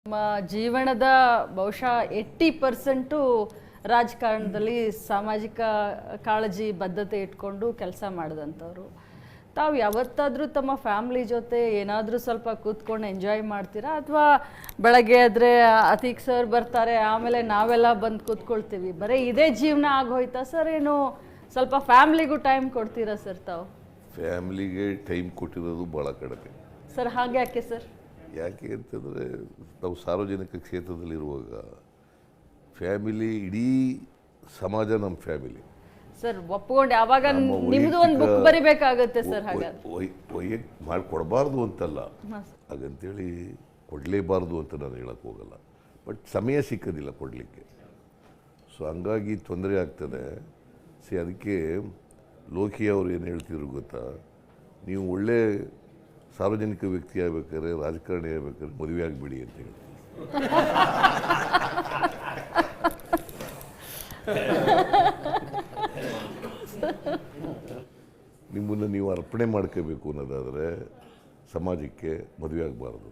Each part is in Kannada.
ನಮ್ಮ ಜೀವನದ ಬಹುಶಃ 80% ರಾಜಕಾರಣದಲ್ಲಿ ಸಾಮಾಜಿಕ ಕಾಳಜಿ ಬದ್ಧತೆ ಇಟ್ಕೊಂಡು ಕೆಲಸ ಮಾಡಿದಂಥವ್ರು. ತಾವು ಯಾವತ್ತಾದರೂ ತಮ್ಮ ಫ್ಯಾಮಿಲಿ ಜೊತೆ ಏನಾದರೂ ಸ್ವಲ್ಪ ಕೂತ್ಕೊಂಡು ಎಂಜಾಯ್ ಮಾಡ್ತೀರಾ, ಅಥವಾ ಬೆಳಗ್ಗೆ ಆದರೆ ಅತೀಕ್ ಸರ್ ಬರ್ತಾರೆ ಆಮೇಲೆ ನಾವೆಲ್ಲ ಬಂದು ಕೂತ್ಕೊಳ್ತೀವಿ, ಬರೀ ಇದೇ ಜೀವನ ಆಗೋಯ್ತಾ ಸರ್? ಏನು ಸ್ವಲ್ಪ ಫ್ಯಾಮ್ಲಿಗೂ ಟೈಮ್ ಕೊಡ್ತೀರಾ ಸರ್ ತಾವು? ಫ್ಯಾಮ್ಲಿಗೆ ಟೈಮ್ ಕೊಟ್ಟಿರೋದು ಭಾಳ ಕಡಿಮೆ ಸರ್. ಹಾಗೆ ಯಾಕೆ ಸರ್? ಯಾಕೆ ಅಂತಂದರೆ ನಾವು ಸಾರ್ವಜನಿಕ ಕ್ಷೇತ್ರದಲ್ಲಿರುವಾಗ ಫ್ಯಾಮಿಲಿ, ಇಡೀ ಸಮಾಜ ನಮ್ಮ ಫ್ಯಾಮಿಲಿ ಸರ್. ಒಪ್ಕೊಂಡು ಯಾವಾಗ ನಿಮ್ಮದು ಒಂದು ಬುಕ್ ಬರಿಬೇಕಾಗುತ್ತೆ ಸರ್. ಹಾಗಾದ್ರೆ ಮಾಡಿಕೊಡಬಾರ್ದು ಅಂತಲ್ಲ, ಹಾಗಂತೇಳಿ ಕೊಡಲೇಬಾರ್ದು ಅಂತ ನಾನು ಹೇಳಕ್ಕೆ ಹೋಗಲ್ಲ, ಬಟ್ ಸಮಯ ಸಿಕ್ಕೋದಿಲ್ಲ ಕೊಡಲಿಕ್ಕೆ. ಸೊ ಹಂಗಾಗಿ ತೊಂದರೆ ಆಗ್ತದೆ. ಅದಕ್ಕೆ ಲೋಕಿ ಅವರು ಏನು ಹೇಳ್ತಿದ್ರು ಗೊತ್ತಾ, ನೀವು ಒಳ್ಳೆ ಸಾರ್ವಜನಿಕ ವ್ಯಕ್ತಿ ಆಗ್ಬೇಕಾದ್ರೆ, ರಾಜಕಾರಣಿ ಆಗ್ಬೇಕಾದ್ರೆ ಮದುವೆ ಆಗಿಬಿಡಿ ಅಂತ ಹೇಳ್ತೀವಿ. ನಿಮ್ಮನ್ನು ನೀವು ಅರ್ಪಣೆ ಮಾಡ್ಕೋಬೇಕು ಅನ್ನೋದಾದರೆ ಸಮಾಜಕ್ಕೆ ಮದುವೆ ಆಗಬಾರ್ದು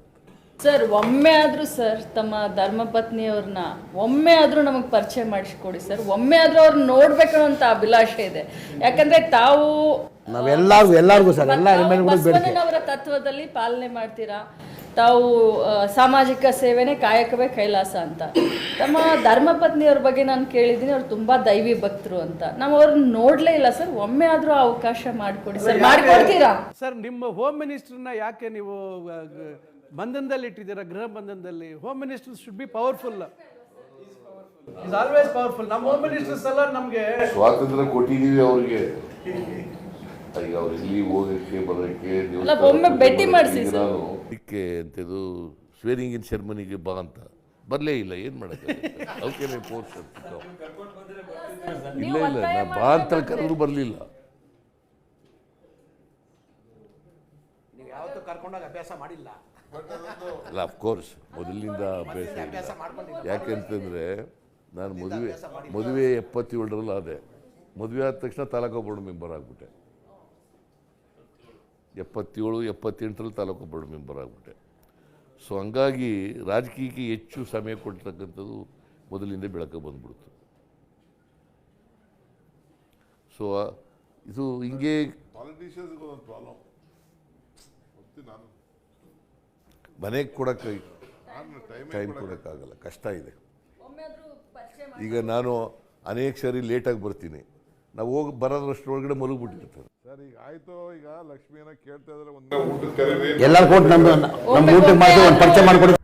ಸರ್. ಒಮ್ಮೆ ಆದರೂ ಸರ್ ತಮ್ಮ ಧರ್ಮಪತ್ನಿಯವ್ರನ್ನ ಒಮ್ಮೆ ಆದರೂ ನಮಗೆ ಪರಿಚಯ ಮಾಡಿಸ್ಕೊಡಿ ಸರ್. ಒಮ್ಮೆ ಆದರೂ ಅವ್ರನ್ನ ನೋಡ್ಬೇಕು ಅಂತ ಅಭಿಲಾಷೆ ಇದೆ. ಯಾಕಂದ್ರೆ ತಾವು ಎಲ್ಲರಿಗೂ ಸರ್ ಬಸವಣ್ಣನವರ ತತ್ವದಲ್ಲಿ ಪಾಲನೆ ಮಾಡ್ತೀರಾ. ತಾವು ಸಾಮಾಜಿಕ ಸೇವೆನೇ ಕಾಯಕವೇ ಕೈಲಾಸ ಅಂತ. ತಮ್ಮ ಧರ್ಮಪತ್ನಿಯವ್ರ ಬಗ್ಗೆ ನಾನು ಕೇಳಿದ್ದೀನಿ, ಅವ್ರು ತುಂಬಾ ದೈವಿ ಭಕ್ತರು ಅಂತ. ನಾವು ಅವ್ರನ್ನ ನೋಡ್ಲೇ ಇಲ್ಲ ಸರ್. ಒಮ್ಮೆ ಆದರೂ ಅವಕಾಶ ಮಾಡಿಕೊಡಿ ಸರ್. ಮಾಡಿಕೊಡ್ತೀರಾ ಸರ್? ನಿಮ್ಮ ಹೋಮ್ ಮಿನಿಸ್ಟರ್ನ ಯಾಕೆ ನೀವು ಬಂಧನದಲ್ಲಿ ಇಟ್ಟಿದ್ದೀರಾ? ಗೃಹ ಬಂಧನದಲ್ಲಿ. Home minister should be powerful. Is always powerful. ನಮ್ಮ ಹೋಮ್ ಮಿನಿಸ್ಟರ್ಸ್ ಎಲ್ಲ ನಮಗೆ ಸ್ವಾತಂತ್ರ್ಯ ಕೊಟ್ಟಿದ್ದೀವಿ ಅವ್ರಿಗೆ. ಈಗ ಅವ್ರು ಇಲ್ಲಿ ಹೋಗಕ್ಕೆ ಬರೋಕ್ಕೆ ಒಮ್ಮೆ ಭೇಟಿ ಮಾಡಿಸಿ ಸರ್. ಅದಕ್ಕೆ ಅಂಥದ್ದು ಸ್ವೇರಿಂಗ್ ಇನ್ ಸೆರೆಮನಿಗೆ ಬಾ ಅಂತ ಬರಲೇ ಇಲ್ಲ. ಏನು ಮಾಡೋಕ್ಕೆ ಅವಕ್ಕೆ ಫೋರ್ಸ್ ಇಲ್ಲ ಇಲ್ಲ, ನಾ ಬಾ ಅಂತ ಕರೆದ್ರು ಬರಲಿಲ್ಲ. ಅಲ್ಲ, ಅಫ್ಕೋರ್ಸ್ ಮೊದಲಿನಿಂದ ಅಭ್ಯಾಸ ಇಲ್ಲ. ಯಾಕೆಂತಂದರೆ ನಾನು ಮದುವೆ 77ರಲ್ಲಿ ಆದೆ. ಮದುವೆ ಆದ ತಕ್ಷಣ ತಾಲೂಕು ಬೋರ್ಡ್ ಮೆಂಬರ್ ಆಗಿಬಿಟ್ಟೆ. 77, 78ರಲ್ಲಿ ತಾಲೂಕು ಬೋರ್ಡ್ ಮೆಂಬರ್ ಆಗಿಬಿಟ್ಟೆ. ಸೊ ಹಂಗಾಗಿ ರಾಜಕೀಯಕ್ಕೆ ಹೆಚ್ಚು ಸಮಯ ಕೊಡ್ತಕ್ಕಂಥದ್ದು ಮೊದಲಿಂದ ಬೆಳಕು ಬಂದ್ಬಿಡ್ತು. ಸೊ ಇದು ಹಿಂಗೆ ಮನೆಗೆ ಕೊಡೋಕ್ಕೆ ಟೈಮ್ ಕೊಡೋಕ್ಕಾಗಲ್ಲ, ಕಷ್ಟ ಇದೆ. ಈಗ ನಾನು ಅನೇಕ ಸರಿ ಲೇಟಾಗಿ ಬರ್ತೀನಿ, ನಾವು ಹೋಗಿ ಬರೋದ್ರಷ್ಟರೊಳಗಡೆ ಮಲಗಿಬಿಟ್ಟಿರ್ತಾರೆ. ಸರ್ ಈಗ ಆಯ್ತು, ಈಗ ಲಕ್ಷ್ಮಿಯನ್ನ ಕೇಳ್ತಾ ಇದ್ರೆ ಒಂದು ಊಟಕ್ಕೆ ಎಲ್ಲರೂ ಕೊಟ್ಟು ನಮ್ಮ ಊಟಕ್ಕೆ ಮಾಡಿ ಒಂದು ಪರಿಚಯ ಮಾಡಿಕೊಡಿ.